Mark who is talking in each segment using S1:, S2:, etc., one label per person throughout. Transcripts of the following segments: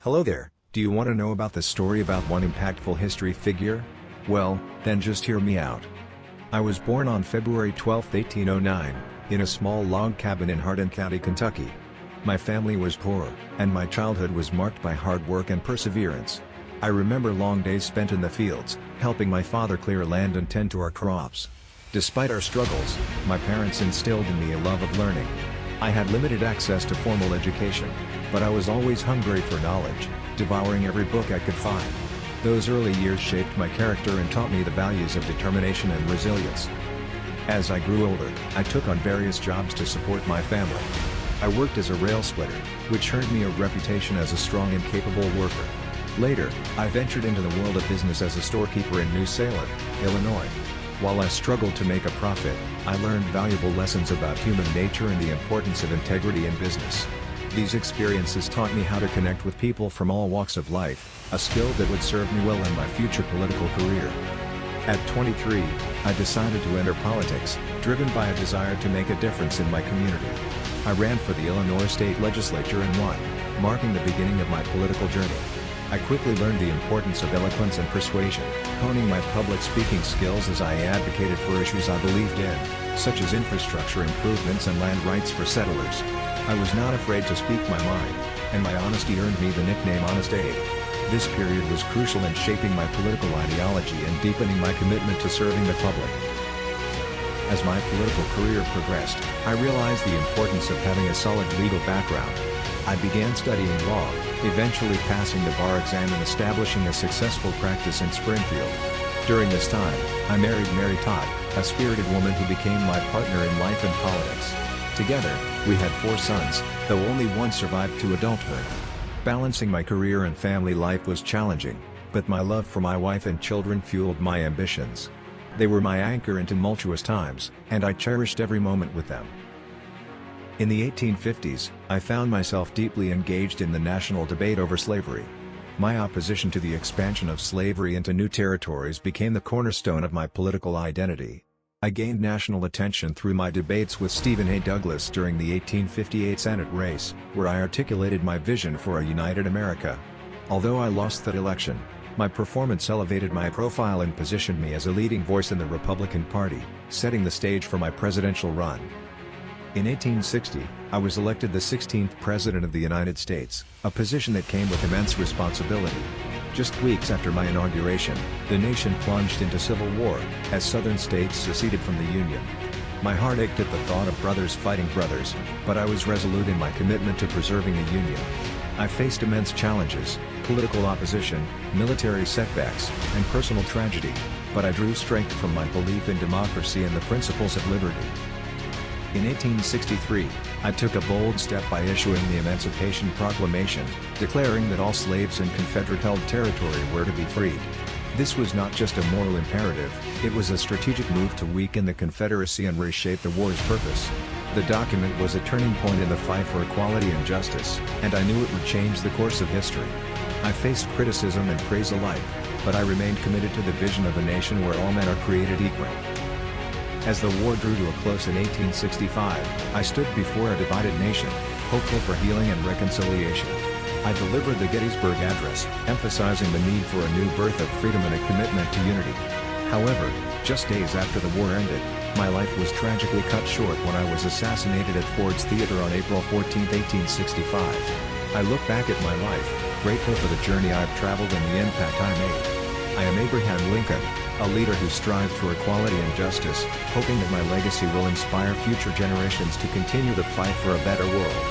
S1: Hello there, do you want to know about the story about one impactful history figure? Well, then just hear me out. I was born on February 12, 1809, in a small log cabin in Hardin County, Kentucky. My family was poor, and my childhood was marked by hard work and perseverance. I remember long days spent in the fields, helping my father clear land and tend to our crops. Despite our struggles, my parents instilled in me a love of learning. I had limited access to formal education, but I was always hungry for knowledge, devouring every book I could find. Those early years shaped my character and taught me the values of determination and resilience. As I grew older, I took on various jobs to support my family. I worked as a rail splitter, which earned me a reputation as a strong and capable worker. Later, I ventured into the world of business as a storekeeper in New Salem, Illinois. While I struggled to make a profit, I learned valuable lessons about human nature and the importance of integrity in business. These experiences taught me how to connect with people from all walks of life, a skill that would serve me well in my future political career. At 23, I decided to enter politics, driven by a desire to make a difference in my community. I ran for the Illinois State Legislature and won, marking the beginning of my political journey. I quickly learned the importance of eloquence and persuasion, honing my public speaking skills as I advocated for issues I believed in, such as infrastructure improvements and land rights for settlers. I was not afraid to speak my mind, and my honesty earned me the nickname Honest Abe. This period was crucial in shaping my political ideology and deepening my commitment to serving the public. As my political career progressed, I realized the importance of having a solid legal background. I began studying law, eventually passing the bar exam and establishing a successful practice in Springfield. During this time, I married Mary Todd, a spirited woman who became my partner in life and politics. Together, we had 4 sons, though only one survived to adulthood. Balancing my career and family life was challenging, but my love for my wife and children fueled my ambitions. They were my anchor in tumultuous times, and I cherished every moment with them. In the 1850s, I found myself deeply engaged in the national debate over slavery. My opposition to the expansion of slavery into new territories became the cornerstone of my political identity. I gained national attention through my debates with Stephen A. Douglas during the 1858 Senate race, where I articulated my vision for a united America. Although I lost that election, my performance elevated my profile and positioned me as a leading voice in the Republican Party, setting the stage for my presidential run. In 1860, I was elected the 16th President of the United States, a position that came with immense responsibility. Just weeks after my inauguration, the nation plunged into civil war, as southern states seceded from the Union. My heart ached at the thought of brothers fighting brothers, but I was resolute in my commitment to preserving the Union. I faced immense challenges, political opposition, military setbacks, and personal tragedy, but I drew strength from my belief in democracy and the principles of liberty. In 1863, I took a bold step by issuing the Emancipation Proclamation, declaring that all slaves in Confederate-held territory were to be freed. This was not just a moral imperative, it was a strategic move to weaken the Confederacy and reshape the war's purpose. The document was a turning point in the fight for equality and justice, and I knew it would change the course of history. I faced criticism and praise alike, but I remained committed to the vision of a nation where all men are created equal. As the war drew to a close in 1865, I stood before a divided nation, hopeful for healing and reconciliation. I delivered the Gettysburg Address, emphasizing the need for a new birth of freedom and a commitment to unity. However, just days after the war ended, my life was tragically cut short when I was assassinated at Ford's Theater on April 14, 1865. I look back at my life, grateful for the journey I've traveled and the impact I made. I am Abraham Lincoln, a leader who strived for equality and justice, hoping that my legacy will inspire future generations to continue the fight for a better world.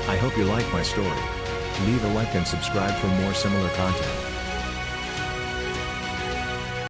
S1: I hope you like my story. Leave a like and subscribe for more similar content.